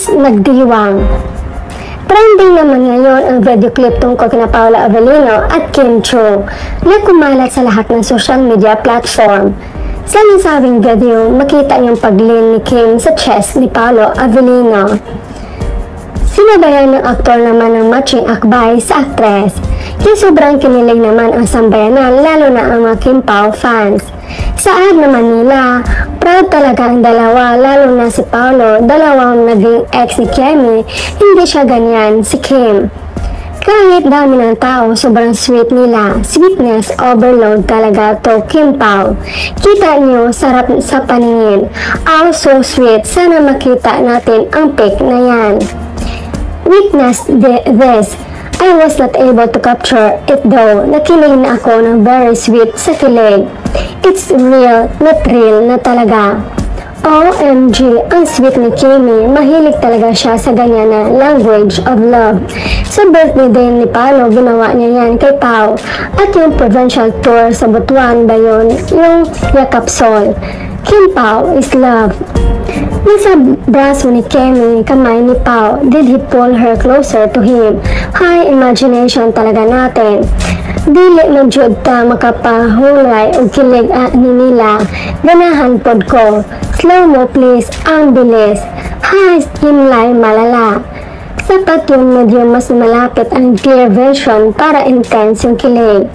Fans nagdiwang. Trending naman ngayon ang video clip tungkol kina Paolo Avellino at Kim Chiu na kumalat sa lahat ng social media platform. Sa nasabing video, makita niyang paglin ni Kim sa chest ni Paolo Avellino. Sinabayan ng aktor naman ng matching akbay sa aktres. Kaya sobrang kinilig naman ang sambayanan lalo na ang mga Kim Pao fans. Sa ad naman nila, proud talaga ang dalawa lalo na si Paolo, dalawang naging ex ni Kemi, hindi siya ganyan si Kim. Kahit dami ng tao, sobrang sweet nila. Sweetness overload talaga to Kim Pao. Kita niyo, sarap sa paningin. Oh, so sweet. Sana makita natin ang pic na yan. Witness this. I was not able to capture it though. Nakilig na ako ng very sweet sa kilig. It's real, not real na talaga. OMG, ang sweet ni Kimi. Mahilig talaga siya sa ganyan na language of love. Sa birthday din ni Paolo, ginawa niya yan kay Pao. At yung provincial tour sa Butuan ba yun? Yung Yakap Sol. Kim Pao is love. Nasa braso ni Kemi, kamay ni Pao. Did he pull her closer to him? High imagination talaga natin. Dili man jud ta makapahulay og kilig ni nila. Ganahan pod ko. Slow mo please, ang bilis. High himlay malala. Sapat yung medyo mas malapit ang clear version para intense yung kilig.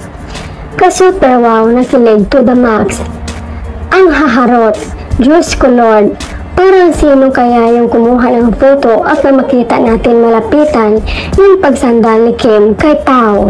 Ka-super wow na kilig to the max. Ang haharot. Diyos ko Lord. Parang sino kaya yung kumuha ng photo at na makita natin malapitan yung pagsandal ni Kim kay Pao.